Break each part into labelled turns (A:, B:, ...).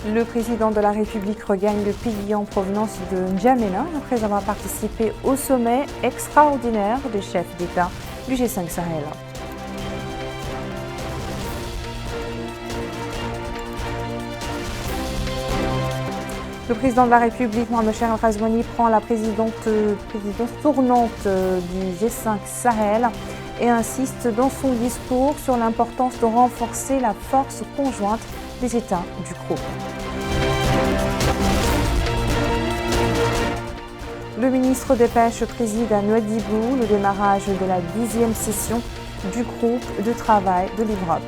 A: Le président de la République regagne le pays en provenance de N'Djamena après avoir participé au sommet extraordinaire des chefs d'État du G5 Sahel. Le président de la République, Mohamed Cheikh Al-Ghazouani, prend la présidence tournante du G5 Sahel et insiste dans son discours sur l'importance de renforcer la force conjointe des États du groupe. Le ministre des Pêches préside à Nouadhibou le démarrage de la 10e session du groupe de travail de l'Europe.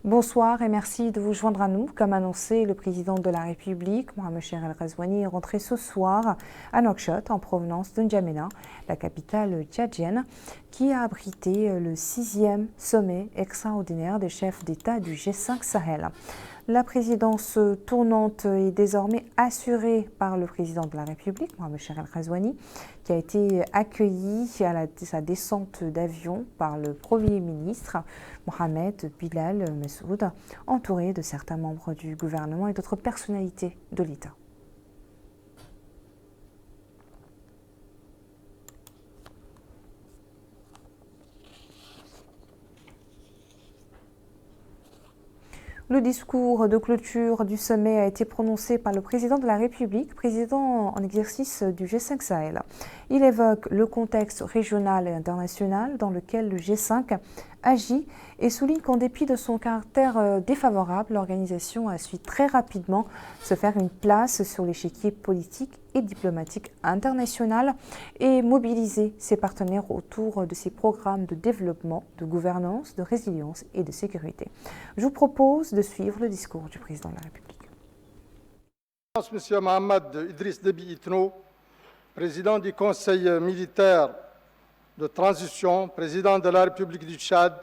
A: Bonsoir et merci de vous joindre à nous. Comme annoncé, le président de la République, Mohamed Cheikh Al-Ghazouani, est rentré ce soir à Nouakchott en provenance de N'Djamena, la capitale tchadienne, qui a abrité le 6e sommet extraordinaire des chefs d'État du G5 Sahel. La présidence tournante est désormais assurée par le président de la République, Mohamed Cheikh Al-Ghazouani, qui a été accueilli à sa descente d'avion par le Premier ministre, Mohamed Bilal Messoud, entouré de certains membres du gouvernement et d'autres personnalités de l'État. Le discours de clôture du sommet a été prononcé par le président de la République, président en exercice du G5 Sahel. Il évoque le contexte régional et international dans lequel le G5 agit et souligne qu'en dépit de son caractère défavorable, l'organisation a su très rapidement se faire une place sur l'échiquier politique et diplomatique international et mobiliser ses partenaires autour de ses programmes de développement, de gouvernance, de résilience et de sécurité. Je vous propose de suivre le discours du président de la République.
B: Monsieur Mohamed Idriss Déby Itno, président du Conseil militaire de transition, président de la République du Tchad,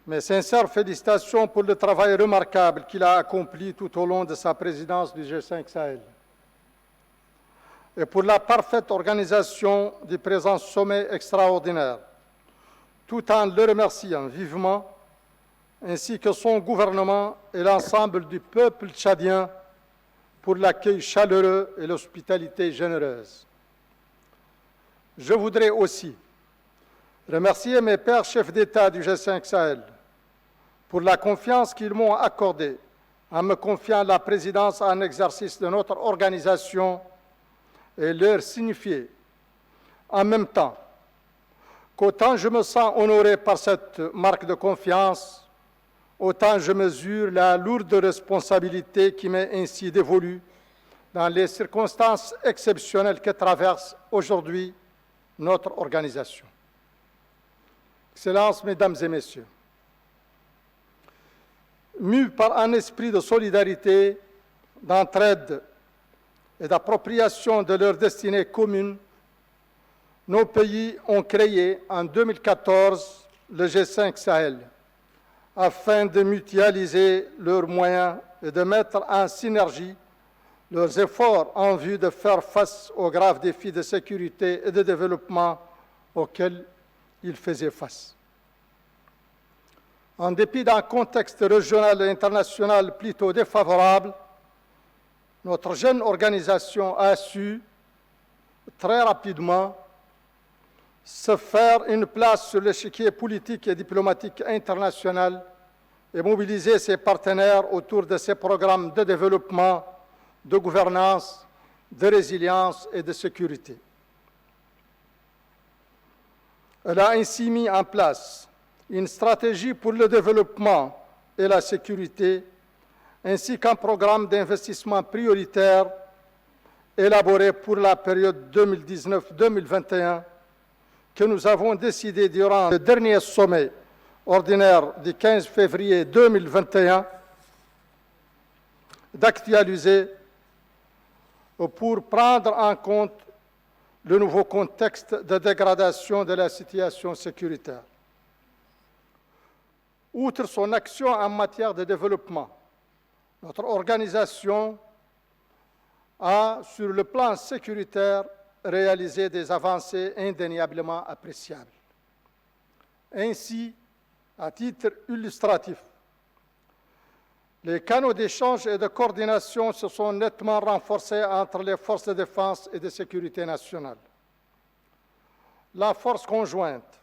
B: mes sincères félicitations pour le travail remarquable qu'il a accompli tout au long de sa présidence du G5 Sahel et pour la parfaite organisation du présent sommet extraordinaire, tout en le remerciant vivement, ainsi que son gouvernement et l'ensemble du peuple tchadien pour l'accueil chaleureux et l'hospitalité généreuse. Je voudrais aussi remercier mes pairs chefs d'État du G5 Sahel pour la confiance qu'ils m'ont accordée en me confiant la présidence en exercice de notre organisation et leur signifier en même temps qu'autant je me sens honoré par cette marque de confiance, autant je mesure la lourde responsabilité qui m'est ainsi dévolue dans les circonstances exceptionnelles que traverse aujourd'hui notre organisation. Excellences, Mesdames et Messieurs, mus par un esprit de solidarité, d'entraide et d'appropriation de leur destinée commune, nos pays ont créé en 2014 le G5 Sahel afin de mutualiser leurs moyens et de mettre en synergie leurs efforts en vue de faire face aux graves défis de sécurité et de développement auxquels ils faisaient face. En dépit d'un contexte régional et international plutôt défavorable, notre jeune organisation a su très rapidement se faire une place sur l'échiquier politique et diplomatique international et mobiliser ses partenaires autour de ses programmes de développement, de gouvernance, de résilience et de sécurité. Elle a ainsi mis en place une stratégie pour le développement et la sécurité, ainsi qu'un programme d'investissement prioritaire élaboré pour la période 2019-2021 que nous avons décidé durant le dernier sommet ordinaire du 15 février 2021 d'actualiser pour prendre en compte le nouveau contexte de dégradation de la situation sécuritaire. Outre son action en matière de développement, notre organisation a, sur le plan sécuritaire, réalisé des avancées indéniablement appréciables. Ainsi, à titre illustratif, les canaux d'échange et de coordination se sont nettement renforcés entre les forces de défense et de sécurité nationale. La force conjointe,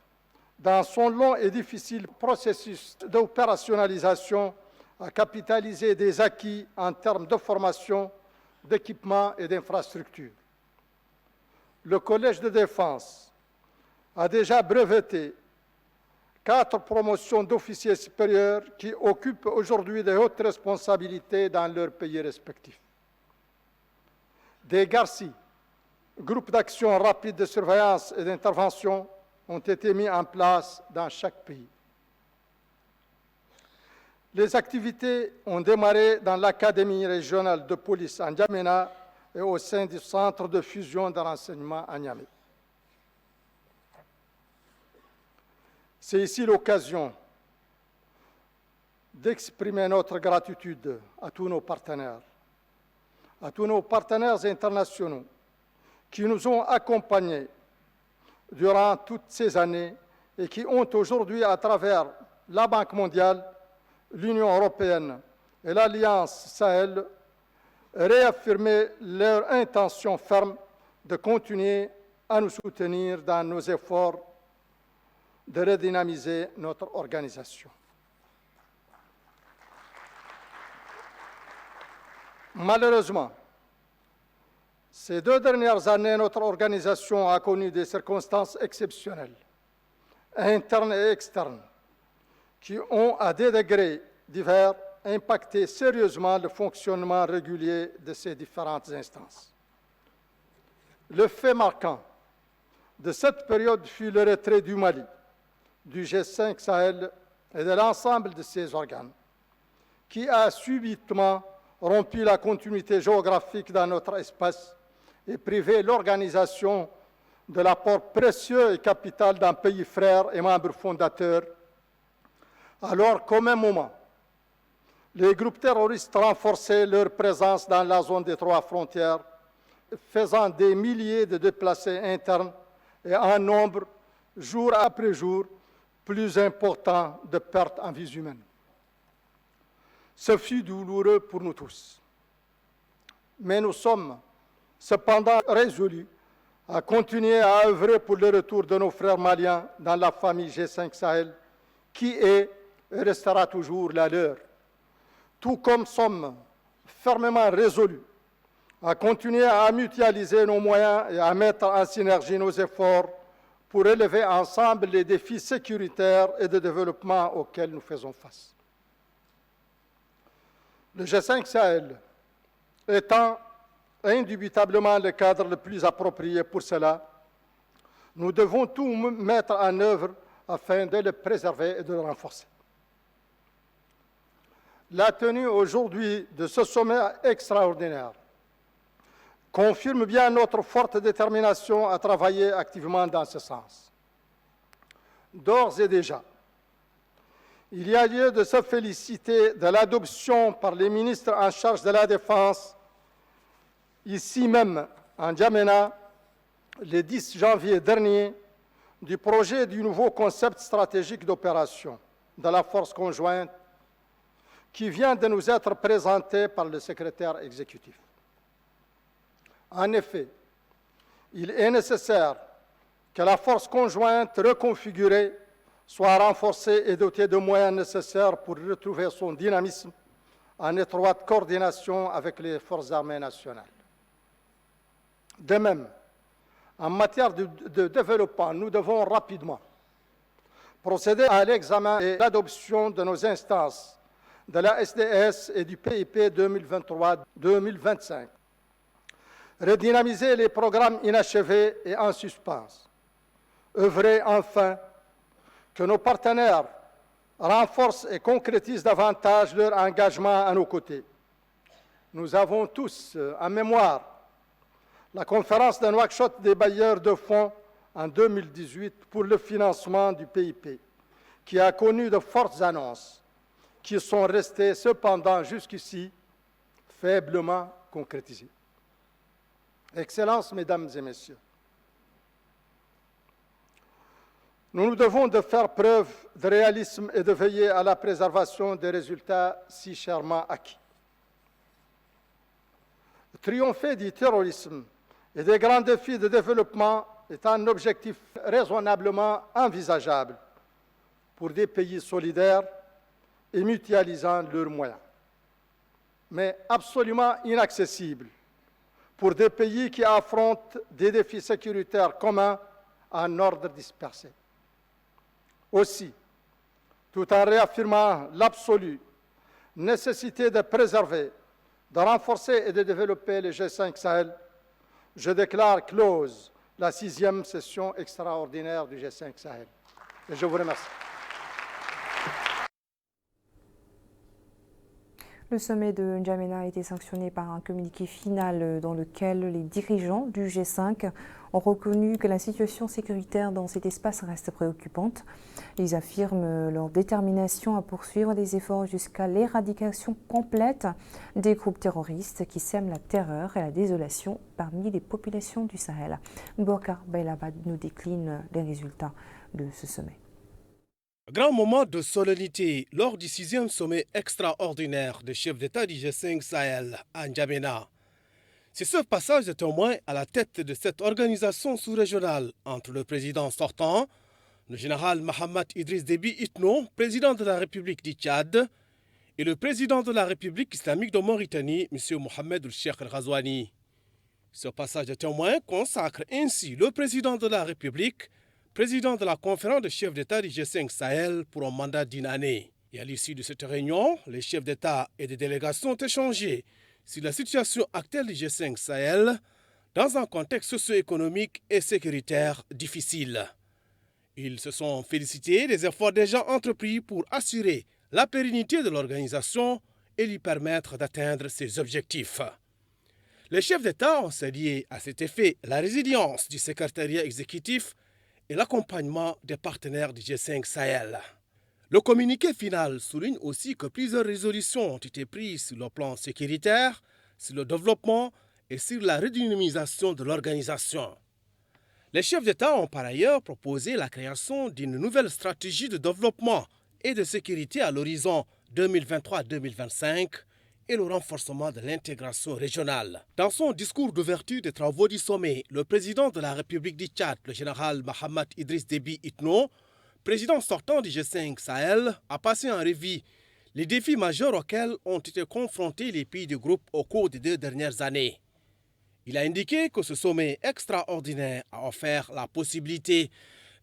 B: dans son long et difficile processus d'opérationnalisation, a capitalisé des acquis en termes de formation, d'équipement et d'infrastructures. Le Collège de défense a déjà breveté 4 promotions d'officiers supérieurs qui occupent aujourd'hui de hautes responsabilités dans leurs pays respectifs. Des GARCI, groupes d'action rapide de surveillance et d'intervention, ont été mis en place dans chaque pays. Les activités ont démarré dans l'Académie régionale de police à N'Djamena et au sein du Centre de fusion de renseignement à Niamey. C'est ici l'occasion d'exprimer notre gratitude à tous nos partenaires internationaux qui nous ont accompagnés durant toutes ces années et qui ont aujourd'hui, à travers la Banque mondiale, l'Union européenne et l'Alliance Sahel, réaffirmé leur intention ferme de continuer à nous soutenir dans nos efforts de redynamiser notre organisation. Malheureusement, ces 2 dernières années, notre organisation a connu des circonstances exceptionnelles, internes et externes, qui ont, à des degrés divers, impacté sérieusement le fonctionnement régulier de ces différentes instances. Le fait marquant de cette période fut le retrait du Mali, du G5 Sahel et de l'ensemble de ses organes, qui a subitement rompu la continuité géographique dans notre espace et privé l'organisation de l'apport précieux et capital d'un pays frère et membre fondateur, alors qu'au même moment, les groupes terroristes renforçaient leur présence dans la zone des 3 frontières, faisant des milliers de déplacés internes et un nombre, jour après jour, plus important de pertes en vies humaines. Ce fut douloureux pour nous tous. Mais nous sommes cependant résolus à continuer à œuvrer pour le retour de nos frères maliens dans la famille G5 Sahel, qui est et restera toujours la leur. Tout comme sommes fermement résolus à continuer à mutualiser nos moyens et à mettre en synergie nos efforts pour relever ensemble les défis sécuritaires et de développement auxquels nous faisons face. Le G5 Sahel étant indubitablement le cadre le plus approprié pour cela, nous devons tout mettre en œuvre afin de le préserver et de le renforcer. La tenue aujourd'hui de ce sommet extraordinaire confirme bien notre forte détermination à travailler activement dans ce sens. D'ores et déjà, il y a lieu de se féliciter de l'adoption par les ministres en charge de la Défense, ici même en N'Djamena, le 10 janvier dernier, du projet du nouveau concept stratégique d'opération de la force conjointe qui vient de nous être présenté par le secrétaire exécutif. En effet, il est nécessaire que la force conjointe reconfigurée soit renforcée et dotée de moyens nécessaires pour retrouver son dynamisme en étroite coordination avec les forces armées nationales. De même, en matière de développement, nous devons rapidement procéder à l'examen et l'adoption de nos instances de la SDS et du PIP 2023-2025. Redynamiser les programmes inachevés et en suspens. Œuvrer enfin que nos partenaires renforcent et concrétisent davantage leur engagement à nos côtés. Nous avons tous en mémoire la conférence de Nouakchott des bailleurs de fonds en 2018 pour le financement du PIP, qui a connu de fortes annonces, qui sont restées cependant jusqu'ici faiblement concrétisées. Excellences, Mesdames et Messieurs, nous nous devons de faire preuve de réalisme et de veiller à la préservation des résultats si chèrement acquis. Triompher du terrorisme et des grands défis de développement est un objectif raisonnablement envisageable pour des pays solidaires et mutualisant leurs moyens, mais absolument inaccessible pour des pays qui affrontent des défis sécuritaires communs en ordre dispersé. Aussi, tout en réaffirmant l'absolue nécessité de préserver, de renforcer et de développer le G5 Sahel, je déclare close la 6e session extraordinaire du G5 Sahel. Et je vous remercie.
A: Le sommet de N'Djamena a été sanctionné par un communiqué final dans lequel les dirigeants du G5 ont reconnu que la situation sécuritaire dans cet espace reste préoccupante. Ils affirment leur détermination à poursuivre des efforts jusqu'à l'éradication complète des groupes terroristes qui sèment la terreur et la désolation parmi les populations du Sahel. Bokar Bailabad nous décline les résultats de ce sommet.
C: Grand moment de solennité lors du 6e sommet extraordinaire des chefs d'État du G5 Sahel à N'Djamena. C'est ce passage de témoin à la tête de cette organisation sous-régionale entre le président sortant, le général Mohamed Idriss Déby Itno, président de la République du Tchad, et le président de la République islamique de Mauritanie, M. Mohamed Cheikh El Ghazouani. Ce passage de témoin consacre ainsi le président de la République, président de la conférence des chefs d'État du G5 Sahel pour un mandat d'1 année. Et à l'issue de cette réunion, les chefs d'État et de délégation ont échangé sur la situation actuelle du G5 Sahel dans un contexte socio-économique et sécuritaire difficile. Ils se sont félicités des efforts déjà entrepris pour assurer la pérennité de l'organisation et lui permettre d'atteindre ses objectifs. Les chefs d'État ont salué à cet effet la résilience du secrétariat exécutif et l'accompagnement des partenaires du G5 Sahel. Le communiqué final souligne aussi que plusieurs résolutions ont été prises sur le plan sécuritaire, sur le développement et sur la redynamisation de l'organisation. Les chefs d'État ont par ailleurs proposé la création d'une nouvelle stratégie de développement et de sécurité à l'horizon 2023-2025 et le renforcement de l'intégration régionale. Dans son discours d'ouverture des travaux du sommet, le président de la République du Tchad, le général Mohamed Idriss Déby Itno, président sortant du G5 Sahel, a passé en revue les défis majeurs auxquels ont été confrontés les pays du groupe au cours des 2 dernières années. Il a indiqué que ce sommet extraordinaire a offert la possibilité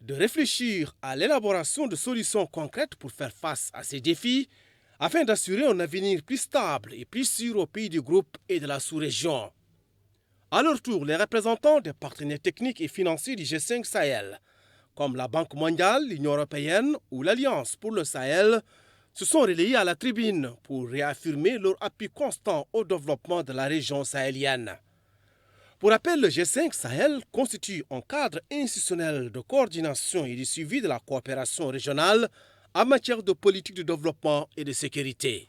C: de réfléchir à l'élaboration de solutions concrètes pour faire face à ces défis, afin d'assurer un avenir plus stable et plus sûr aux pays du groupe et de la sous-région. À leur tour, les représentants des partenaires techniques et financiers du G5 Sahel, comme la Banque mondiale, l'Union européenne ou l'Alliance pour le Sahel, se sont relayés à la tribune pour réaffirmer leur appui constant au développement de la région sahélienne. Pour rappel, le G5 Sahel constitue un cadre institutionnel de coordination et de suivi de la coopération régionale en matière de politique de développement et de sécurité.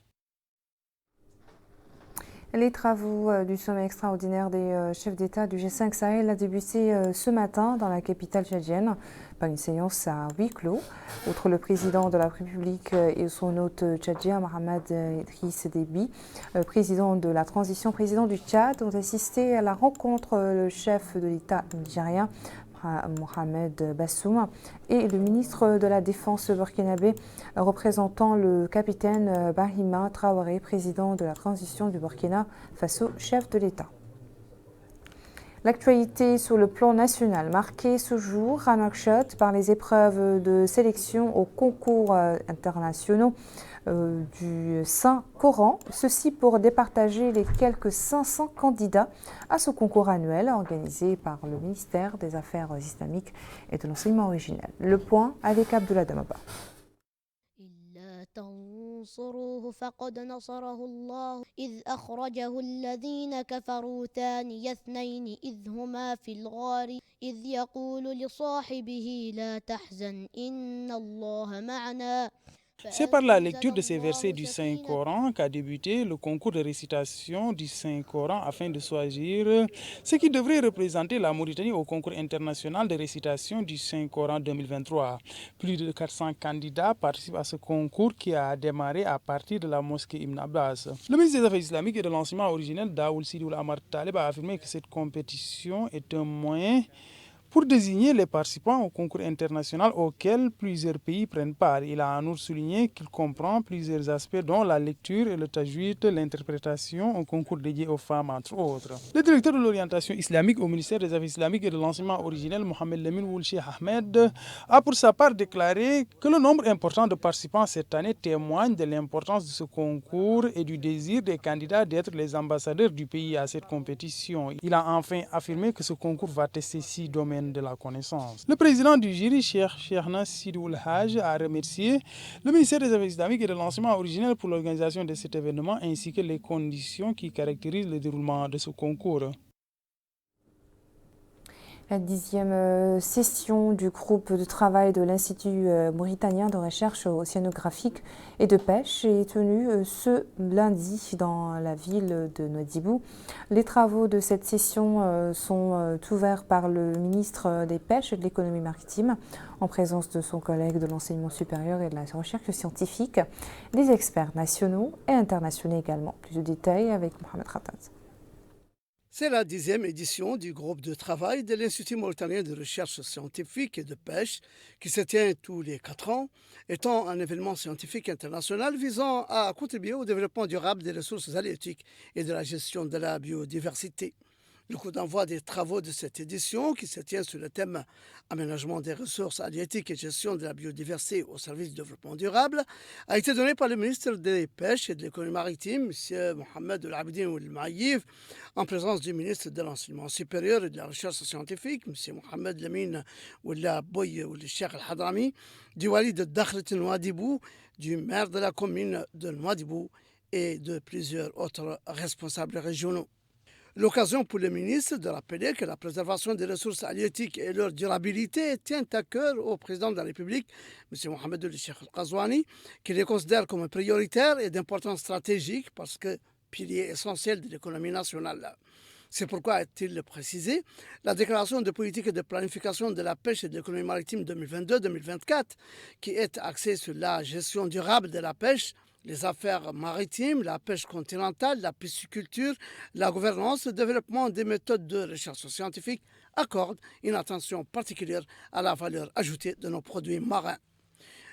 A: Les travaux du sommet extraordinaire des chefs d'État du G5 Sahel a débuté ce matin dans la capitale tchadienne par une séance à huis clos. Outre le président de la République et son hôte tchadien Mohamed Idriss Déby, président de la transition, président du Tchad, ont assisté à la rencontre le chef de l'État nigérien Mohamed Bassoum et le ministre de la Défense burkinabé représentant le capitaine Brahima Traoré, président de la transition du Burkina Faso, chef de l'État. L'actualité sur le plan national marquée ce jour à Nouakchott par les épreuves de sélection aux concours internationaux du Saint-Coran, ceci pour départager les quelques 500 candidats à ce concours annuel organisé par le ministère des Affaires islamiques et de l'enseignement originel. Le point avec Abdullah Damaba.
D: تنصروه فقد نصره الله إذ أخرجه الذين كفروا ثاني اثنين إذ هما في الغار إذ يقول لصاحبه لا تحزن إن الله معنا
E: C'est par la lecture de ces versets du Saint-Coran qu'a débuté le concours de récitation du Saint-Coran afin de choisir ce qui devrait représenter la Mauritanie au concours international de récitation du Saint-Coran 2023. Plus de 400 candidats participent à ce concours qui a démarré à partir de la mosquée Ibn Abbas. Le ministre des Affaires islamiques et de l'enseignement originel, Daoul Sidoul Amar Taleb, a affirmé que cette compétition est un moyen pour désigner les participants au concours international auquel plusieurs pays prennent part. Il a en outre souligné qu'il comprend plusieurs aspects dont la lecture et le tajwid, l'interprétation, un concours dédié aux femmes entre autres. Le directeur de l'orientation islamique au ministère des Affaires islamiques et de l'enseignement originel, Mohamed Lamine Woulchi Ahmed, a pour sa part déclaré que le nombre important de participants cette année témoigne de l'importance de ce concours et du désir des candidats d'être les ambassadeurs du pays à cette compétition. Il a enfin affirmé que ce concours va tester 6 domaines de la connaissance. Le président du jury, Cheikh Cheikhna Sidoul Haj, a remercié le ministère des Affaires islamiques et de l'enseignement originel pour l'organisation de cet événement ainsi que les conditions qui caractérisent le déroulement de ce concours.
A: La 10e session du groupe de travail de l'Institut mauritanien de recherche océanographique et de pêche est tenue ce lundi dans la ville de Nouadhibou. Les travaux de cette session sont ouverts par le ministre des Pêches et de l'Économie maritime en présence de son collègue de l'enseignement supérieur et de la recherche scientifique, des experts nationaux et internationaux également. Plus de détails avec Mohamed Khattab.
F: C'est la 10e édition du groupe de travail de l'Institut mauritanien de recherche scientifique et de pêche qui se tient tous les 4 ans, étant un événement scientifique international visant à contribuer au développement durable des ressources halieutiques et de la gestion de la biodiversité. Le coup d'envoi des travaux de cette édition, qui se tient sur le thème Aménagement des ressources halieutiques et gestion de la biodiversité au service du développement durable, a été donné par le ministre des Pêches et de l'Économie maritime, M. Mohamed El Abidine Ould Maïf, en présence du ministre de l'Enseignement supérieur et de la Recherche scientifique, M. Mohamed Lamine Ould Boy Ould Cheikh El Hadrami, du wali de Dakhlet Nouadhibou, du maire de la commune de Nouadhibou et de plusieurs autres responsables régionaux. L'occasion pour le ministre de rappeler que la préservation des ressources halieutiques et leur durabilité tient à cœur au président de la République, M. Mohamed El Cheikh El Ghazouani, qui les considère comme prioritaires et d'importance stratégique parce que pilier essentiel de l'économie nationale. C'est pourquoi, a-t-il précisé, la déclaration de politique et de planification de la pêche et de l'économie maritime 2022-2024, qui est axée sur la gestion durable de la pêche, les affaires maritimes, la pêche continentale, la pisciculture, la gouvernance, le développement des méthodes de recherche scientifique accordent une attention particulière à la valeur ajoutée de nos produits marins.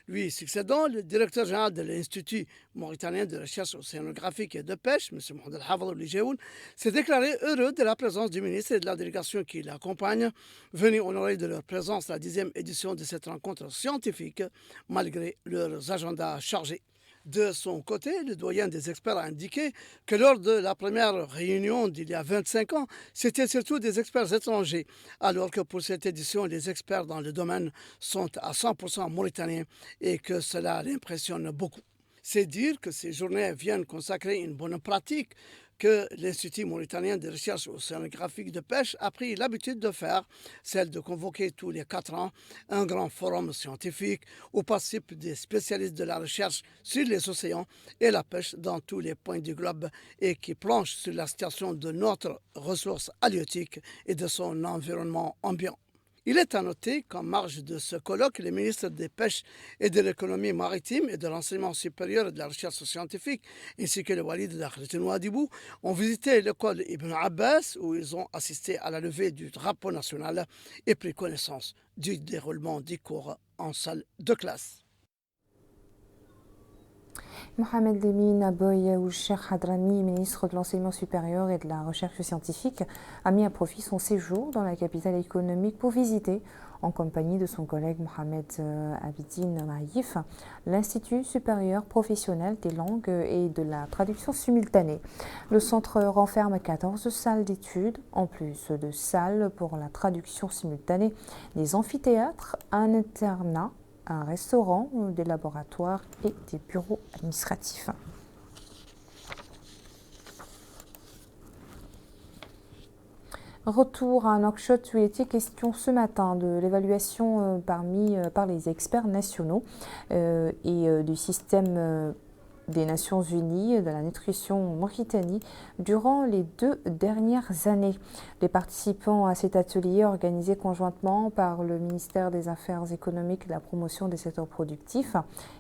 F: Lui succédant, le directeur général de l'Institut mauritanien de recherche océanographique et de pêche, M. Mohamed El Hafid Lijeoun, s'est déclaré heureux de la présence du ministre et de la délégation qui l'accompagne, venus honorer de leur présence la 10e édition de cette rencontre scientifique, malgré leurs agendas chargés. De son côté, le doyen des experts a indiqué que lors de la première réunion d'il y a 25 ans, c'était surtout des experts étrangers, alors que pour cette édition, les experts dans le domaine sont à 100% mauritaniens et que cela l'impressionne beaucoup. C'est dire que ces journées viennent consacrer une bonne pratique que l'Institut mauritanien de recherche océanographique de pêche a pris l'habitude de faire, celle de convoquer tous les 4 ans un grand forum scientifique où participent des spécialistes de la recherche sur les océans et la pêche dans tous les points du globe et qui planchent sur la situation de notre ressource halieutique et de son environnement ambiant. Il est à noter qu'en marge de ce colloque, les ministres des Pêches et de l'Économie maritime et de l'Enseignement supérieur et de la Recherche scientifique, ainsi que le wali de Dakhlet Nouadhibou, ont visité l'école Ibn Abbas où ils ont assisté à la levée du drapeau national et pris connaissance du déroulement des cours en salle de classe.
A: Mohamed Lamine Aboy Ould Cheikh Hadrami, ministre de l'Enseignement supérieur et de la Recherche scientifique, a mis à profit son séjour dans la capitale économique pour visiter, en compagnie de son collègue Mohamed Abidine Maïf, l'Institut supérieur professionnel des langues et de la traduction simultanée. Le centre renferme 14 salles d'études, en plus de salles pour la traduction simultanée, des amphithéâtres, un internat, un restaurant, des laboratoires et des bureaux administratifs. Retour à Nouakchott où il était question ce matin de l'évaluation par les experts nationaux et du système des Nations Unies de la nutrition en Mauritanie durant les 2 dernières années. Les participants à cet atelier organisé conjointement par le ministère des Affaires économiques et de la promotion des secteurs productifs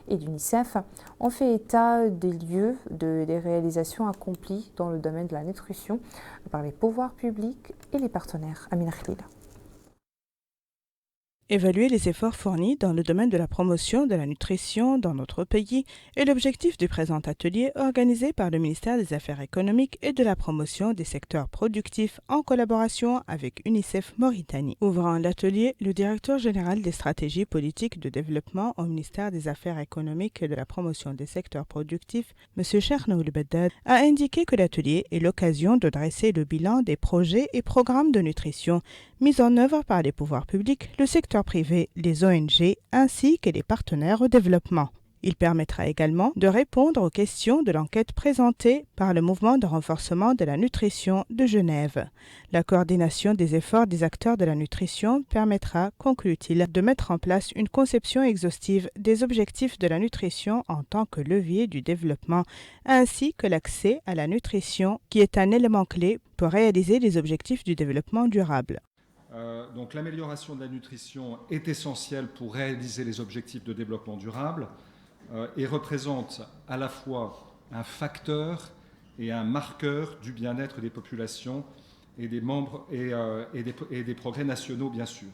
A: et l'UNICEF ont fait état des lieux des réalisations accomplies dans le domaine de la nutrition par les pouvoirs publics et les partenaires. Amina Khalil.
G: Évaluer les efforts fournis dans le domaine de la promotion de la nutrition dans notre pays est l'objectif du présent atelier organisé par le ministère des Affaires économiques et de la promotion des secteurs productifs en collaboration avec UNICEF Mauritanie. Ouvrant l'atelier, le directeur général des stratégies politiques de développement au ministère des Affaires économiques et de la promotion des secteurs productifs, M. Chernoul Beddad, a indiqué que l'atelier est l'occasion de dresser le bilan des projets et programmes de nutrition mis en œuvre par les pouvoirs publics, le secteur privé, les ONG ainsi que les partenaires au développement. Il permettra également de répondre aux questions de l'enquête présentée par le mouvement de renforcement de la nutrition de Genève. La coordination des efforts des acteurs de la nutrition permettra, conclut-il, de mettre en place une conception exhaustive des objectifs de la nutrition en tant que levier du développement, ainsi que l'accès à la nutrition qui est un élément clé pour réaliser les objectifs du développement durable.
H: Donc l'amélioration de la nutrition est essentielle pour réaliser les objectifs de développement durable et représente à la fois un facteur et un marqueur du bien-être des populations et des membres et des progrès nationaux, bien sûr.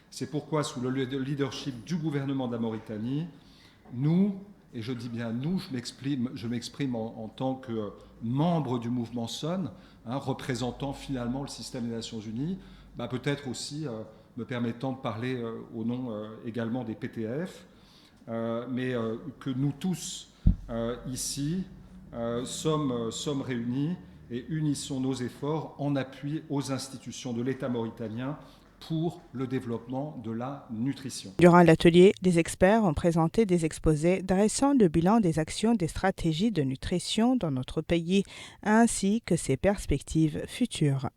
H: C'est pourquoi, sous le leadership du gouvernement de la Mauritanie, nous, et je dis bien nous, je m'exprime en tant que membre du mouvement SON, représentant finalement le système des Nations Unies, peut-être aussi me permettant de parler au nom également des PTF, mais que nous tous ici sommes réunis et unissons nos efforts en appui aux institutions de l'État mauritanien pour le développement de la nutrition.
G: Durant l'atelier, les experts ont présenté des exposés dressant le bilan des actions des stratégies de nutrition dans notre pays, ainsi que ses perspectives futures.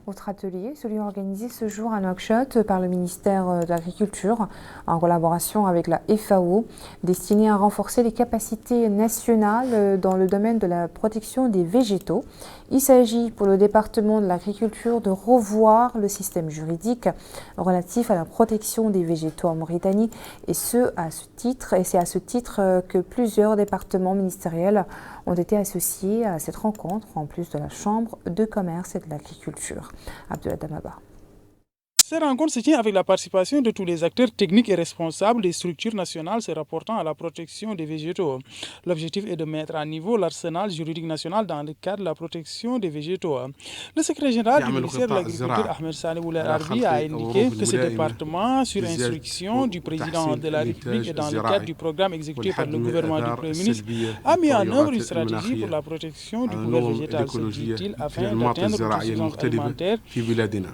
A: Autre atelier, celui organisé ce jour à Nouakchott par le ministère de l'Agriculture en collaboration avec la FAO, destiné à renforcer les capacités nationales dans le domaine de la protection des végétaux. Il s'agit pour le département de l'Agriculture de revoir le système juridique relatif à la protection des végétaux en Mauritanie et c'est à ce titre que plusieurs départements ministériels ont été associés à cette rencontre, en plus de la Chambre de commerce et de l'agriculture. Abdullah Damaba.
E: Cette rencontre se tient avec la participation de tous les acteurs techniques et responsables des structures nationales se rapportant à la protection des végétaux. L'objectif est de mettre à niveau l'arsenal juridique national dans le cadre de la protection des végétaux. Le secrétaire général du ministère de l'Agriculture, Ahmed Saleh Ouled Arbi, a indiqué que ce département, sur instruction du président de la République et dans le cadre du programme exécuté par le gouvernement du Premier ministre, a mis en œuvre une stratégie pour la protection du couvert végétal, se dit-il, afin d'atteindre l'autosuffisance alimentaire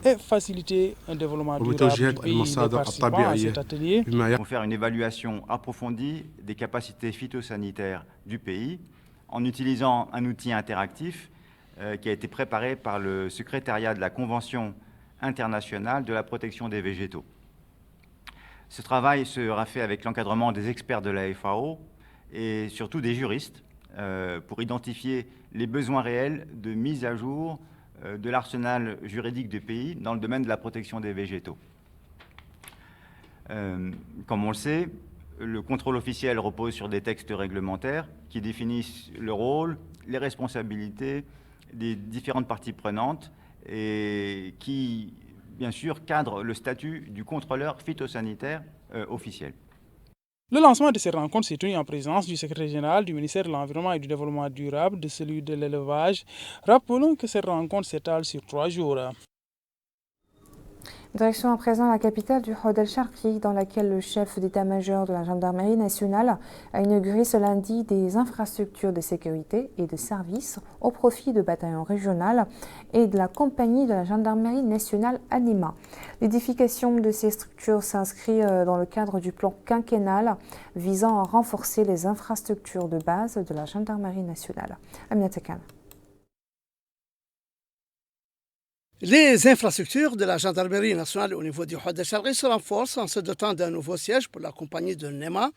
E: et faciliter un développement durable du pays. Les participants à cet atelier
I: vont faire une évaluation approfondie des capacités phytosanitaires du pays en utilisant un outil interactif qui a été préparé par le secrétariat de la Convention internationale de la protection des végétaux. Ce travail sera fait avec l'encadrement des experts de la FAO et surtout des juristes pour identifier les besoins réels de mise à jour de l'arsenal juridique du pays dans le domaine de la protection des végétaux. Comme on le sait, le contrôle officiel repose sur des textes réglementaires qui définissent le rôle, les responsabilités des différentes parties prenantes et qui, bien sûr, cadrent le statut du contrôleur phytosanitaire officiel.
E: Le lancement de cette rencontre s'est tenu en présence du secrétaire général du ministère de l'Environnement et du Développement durable, de celui de l'élevage. Rappelons que cette rencontre s'étale sur 3 jours.
A: Direction à présent la capitale du Hod el-Sharqi, dans laquelle le chef d'état-major de la gendarmerie nationale a inauguré ce lundi des infrastructures de sécurité et de services au profit de bataillons régionaux et de la compagnie de la gendarmerie nationale Anima. L'édification de ces structures s'inscrit dans le cadre du plan quinquennal visant à renforcer les infrastructures de base de la gendarmerie nationale. Amina Tekan.
F: Les infrastructures de la gendarmerie nationale au niveau du Houda Charqi se renforcent en se dotant d'un nouveau siège pour la compagnie de Nema,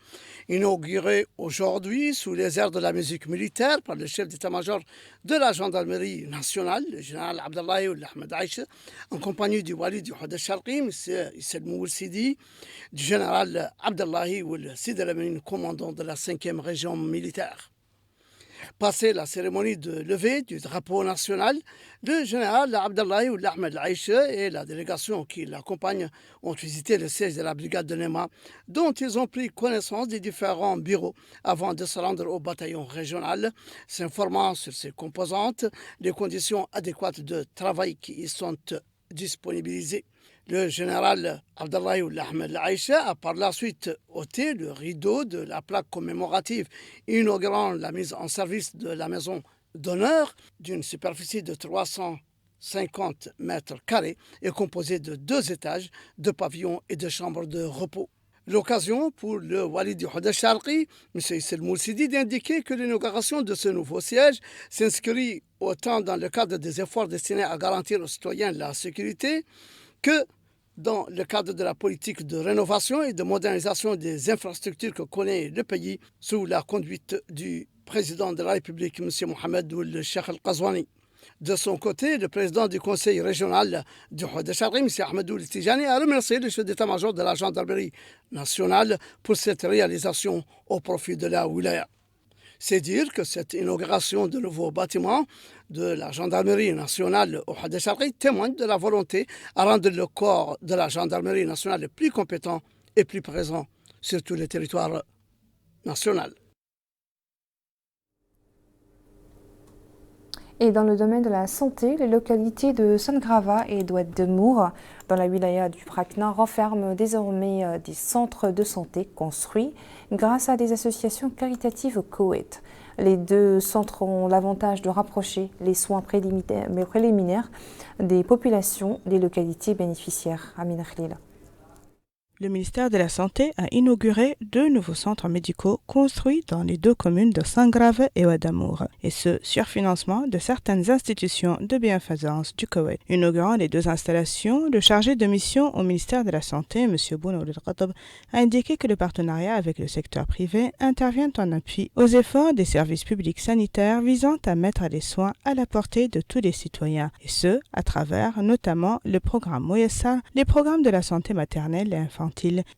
F: inauguré aujourd'hui sous les airs de la musique militaire par le chef d'état-major de la gendarmerie nationale, le général Abdallahi Ould Ahmed Aïcha, en compagnie du wali du Houda Charqi, M. Issel Moul Sidi, du général Abdallahi Ould Sidi Lamine, commandant de la 5e région militaire. Passé la cérémonie de levée du drapeau national, le général Abdallahi Ould Ahmed Aïcha et la délégation qui l'accompagne ont visité le siège de la brigade de Nema, dont ils ont pris connaissance des différents bureaux avant de se rendre au bataillon régional, s'informant sur ses composantes, les conditions adéquates de travail qui y sont disponibilisées. Le général Abdallahi Ould Ahmed Aïcha a par la suite ôté le rideau de la plaque commémorative inaugurant la mise en service de la maison d'honneur d'une superficie de 350 mètres carrés et composée de 2 étages, de pavillons et de chambres de repos. L'occasion pour le wali du Houda Charqi, M. Issel Moul Sidi, d'indiquer que l'inauguration de ce nouveau siège s'inscrit autant dans le cadre des efforts destinés à garantir aux citoyens la sécurité que dans le cadre de la politique de rénovation et de modernisation des infrastructures que connaît le pays sous la conduite du président de la République, M. Mohamed Ould Cheikh Al-Qazouani. De son côté, le président du conseil régional du Houda Charqi, M. Ahmed Ould Tijani, a remercié le chef d'état-major de la gendarmerie nationale pour cette réalisation au profit de la wilaya. C'est dire que cette inauguration de nouveaux bâtiments de la gendarmerie nationale au Houda Charqi témoigne de la volonté à rendre le corps de la gendarmerie nationale plus compétent et plus présent sur tous les territoires nationaux.
A: Et dans le domaine de la santé, les localités de Sangrava et d'Oued Demour, dans la wilaya du Prakna, renferment désormais des centres de santé construits grâce à des associations caritatives au Koweït. Les 2 centres ont l'avantage de rapprocher les soins préliminaires des populations des localités bénéficiaires. Amina Khalil.
G: Le ministère de la Santé a inauguré 2 nouveaux centres médicaux construits dans les 2 communes de Sangrave et Oued Demour, et ce, sur financement de certaines institutions de bienfaisance du Koweït. Inaugurant les 2 installations, le chargé de mission au ministère de la Santé, M. Bounoul Khatab, a indiqué que le partenariat avec le secteur privé intervient en appui aux efforts des services publics sanitaires visant à mettre les soins à la portée de tous les citoyens, et ce, à travers notamment le programme Moyessa, les programmes de la santé maternelle et infantile,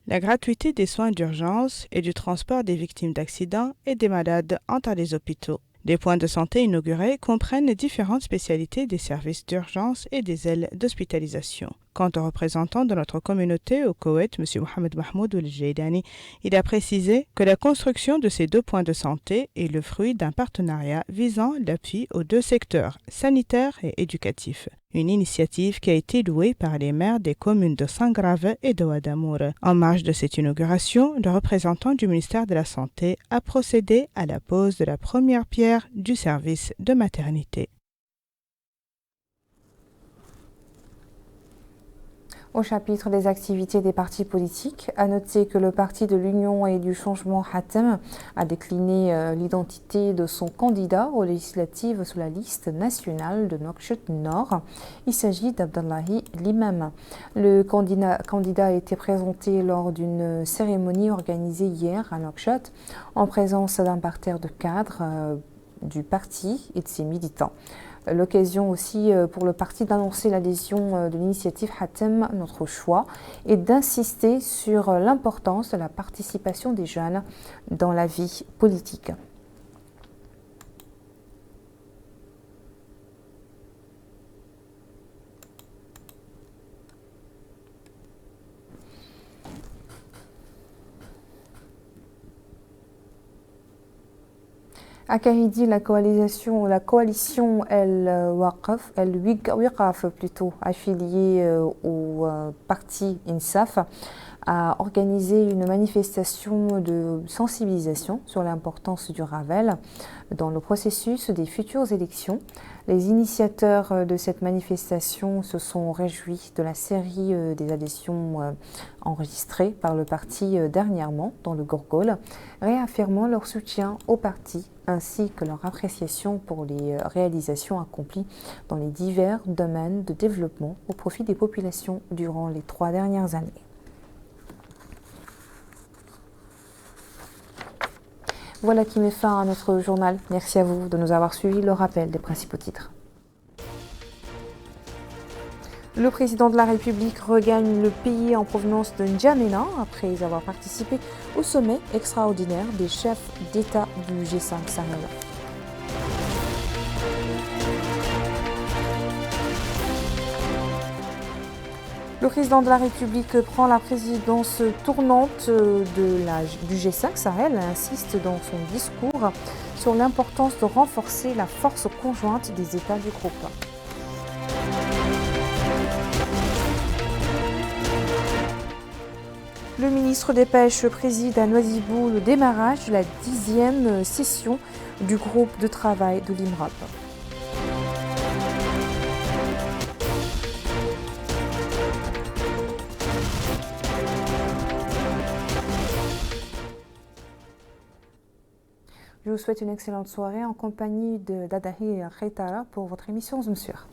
G: la gratuité des soins d'urgence et du transport des victimes d'accidents et des malades entre les hôpitaux. Les points de santé inaugurés comprennent les différentes spécialités des services d'urgence et des ailes d'hospitalisation. Quant aux représentants de notre communauté au Koweït, M. Mohamed Mahmoud Ould Jaydani, il a précisé que la construction de ces 2 points de santé est le fruit d'un partenariat visant l'appui aux 2 secteurs, sanitaire et éducatif. Une initiative qui a été louée par les maires des communes de Sangrave et de Oued Demour. En marge de cette inauguration, le représentant du ministère de la Santé a procédé à la pose de la première pierre du service de maternité.
A: Au chapitre des activités des partis politiques, à noter que le parti de l'Union et du changement Hatem a décliné l'identité de son candidat aux législatives sous la liste nationale de Nouakchott Nord. Il s'agit d'Abdallahi Limam. Le candidat a été présenté lors d'une cérémonie organisée hier à Nouakchott en présence d'un parterre de cadres du parti et de ses militants. L'occasion aussi pour le parti d'annoncer l'adhésion de l'initiative Hatem, notre choix, et d'insister sur l'importance de la participation des jeunes dans la vie politique. À Karidi, la coalition El-Waqaf, affiliée au parti INSAF, a organisé une manifestation de sensibilisation sur l'importance du Ravel dans le processus des futures élections. Les initiateurs de cette manifestation se sont réjouis de la série des adhésions enregistrées par le parti dernièrement dans le Gorgol, réaffirmant leur soutien au parti ainsi que leur appréciation pour les réalisations accomplies dans les divers domaines de développement au profit des populations durant les 3 dernières années. Voilà qui met fin à notre journal. Merci à vous de nous avoir suivis. Le rappel des principaux titres. Le président de la République regagne le pays en provenance de N'Djamena après avoir participé au sommet extraordinaire des chefs d'État du G5 Sahel. Le président de la République prend la présidence tournante du G5 Sahel et insiste dans son discours sur l'importance de renforcer la force conjointe des États du groupe. Le ministre des Pêches préside à Nouadhibou le démarrage de la 10e session du groupe de travail de l'IMRAP. Je vous souhaite une excellente soirée en compagnie d'Adahi Khaitara pour votre émission Zoom Sur.